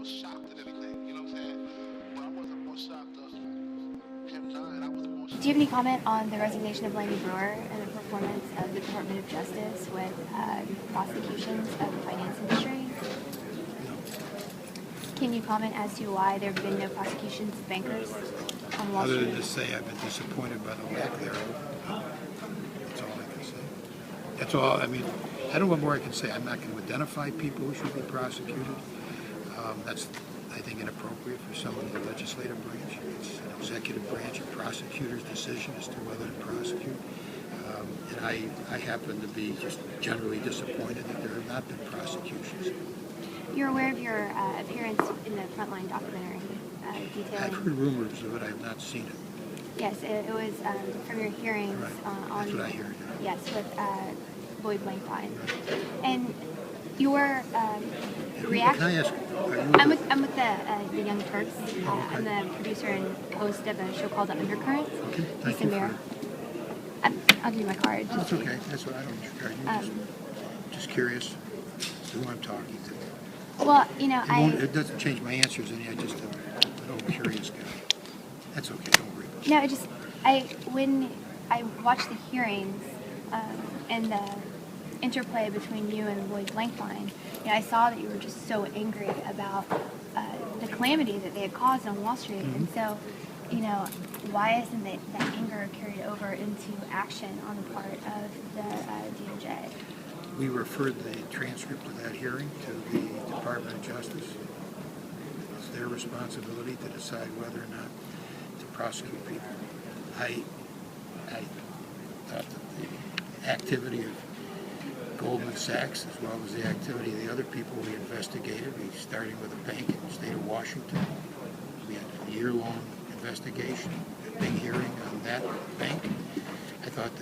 more shocked than anything. You know what I'm saying? But I wasn't more shocked of him dying. I was more shocked. Do you have any comment on the resignation of Lanny Breuer and the performance of the Department of Justice with prosecutions of the finance industry? Can you comment as to why there have been no prosecutions of bankers on Wall Street? Other than to say I've been disappointed by the lack thereof. That's all I can say. That's all. I mean, I don't know what more I can say. I'm not going to identify people who should be prosecuted. That's, I think, inappropriate for someone in the legislative branch. It's an executive branch, a prosecutor's decision as to whether to prosecute. And I happen to be just generally disappointed that there have not been prosecutions. You're aware of your appearance in the Frontline documentary detailing... I've heard rumors of it. I have not seen it. Yes, it was from your hearings Right. on... That's what I heard. Yes, with Lloyd Blankfein. And your reaction... Can I ask? I'm with the Young Turks. I'm the producer and host of a show called The Undercurrent. Okay, thank you for... I'll give you my card. That's okay. That's what I don't... Just curious who I'm talking to. Well, you know, It doesn't change my answers any. I just an old curious guy. That's okay. Don't worry about it. No, when I watched the hearings and the interplay between you and Lloyd Blankfein, I saw that you were just so angry about the calamity that they had caused on Wall Street, and so, why isn't that anger carried over into action on the part of the DOJ? We referred the transcript of that hearing to the Department of Justice. It's their responsibility to decide whether or not to prosecute people. I thought that the activity of Goldman Sachs, as well as the activity of the other people we investigated, starting with a bank in the state of Washington. We had a year-long investigation, a big hearing on that bank. I thought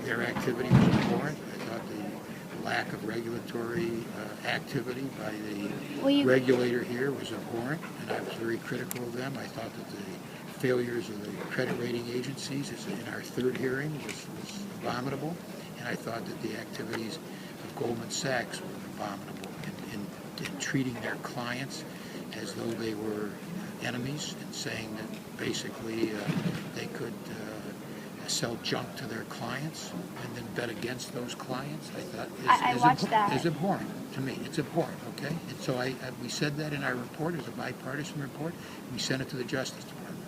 their activity was abhorrent. I thought the lack of regulatory activity by the regulator here was abhorrent, and I was very critical of them. I thought that the failures of the credit rating agencies in our third hearing was abominable, and I thought that the activities of Goldman Sachs were abominable in treating their clients as though they were enemies and saying that basically they could sell junk to their clients and then bet against those clients. I thought is abhorrent to me. It's abhorrent, okay? And so we said that in our report as a bipartisan report. We sent it to the Justice Department.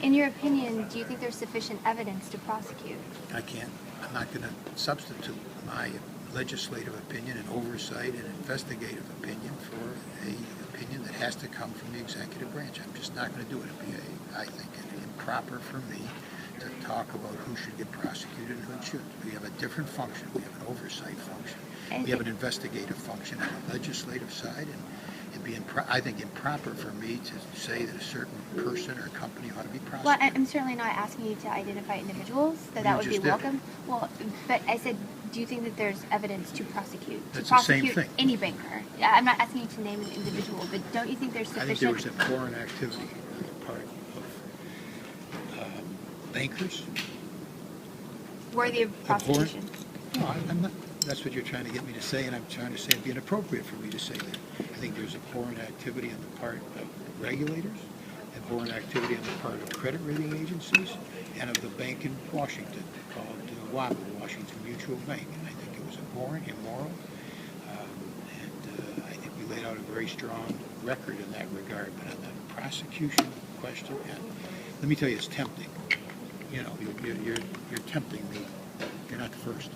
In your opinion, do you think there's sufficient evidence to prosecute? I can't. I'm not going to substitute my legislative opinion and oversight and investigative opinion for an opinion that has to come from the executive branch. I'm just not going to do it. It'd be, I think, improper for me to talk about who should get prosecuted and who shouldn't. We have a different function. We have an oversight function. We have an investigative function on the legislative side, and it'd be, I think, improper for me to say that a certain person or company ought to be prosecuted. Well, I'm certainly not asking you to identify individuals, so that would be welcome. Well, but I said, do you think that there's evidence to prosecute? That's to prosecute the same thing. Any banker. I'm not asking you to name an individual, but don't you think there's sufficient? I think there was abhorrent activity on the part of bankers. Worthy of prosecution. No, I'm not. That's what you're trying to get me to say, and I'm trying to say it'd be inappropriate for me to say that. I think there's abhorrent activity on the part of regulators, abhorrent activity on the part of credit rating agencies, and of the bank in Washington called WABA, Washington Mutual Bank. And I think it was abhorrent, immoral, and I think we laid out a very strong record in that regard. But on the prosecution question, and let me tell you, it's tempting. You're tempting me. You're not the first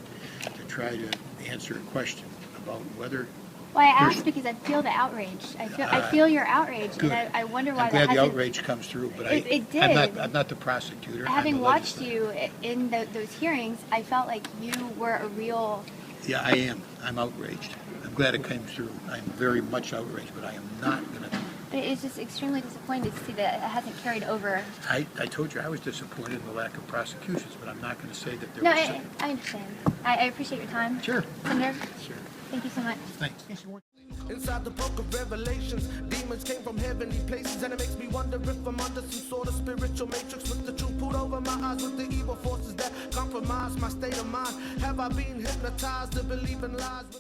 to try to answer a question about whether. Well, I asked because I feel the outrage. I feel your outrage, good. and I wonder why I'm glad that the outrage comes through, but it did. I'm not the prosecutor. Having watched you in those hearings, I felt like you were a real. Yeah, I am. I'm outraged. I'm glad it came through. I'm very much outraged, but I am not going to. But it's just extremely disappointing to see that it hasn't carried over. I told you I was disappointed in the lack of prosecutions, but I'm not going to say that there No, was. I understand. I appreciate your time. Sure. Senator. Sure. Thank you so much. Thanks. Inside the book of Revelations, demons came from heavenly places, and it makes me wonder if I'm under some sort of spiritual matrix with the truth pulled over my eyes, with the evil forces that compromise my state of mind. Have I been hypnotized to believe in lies?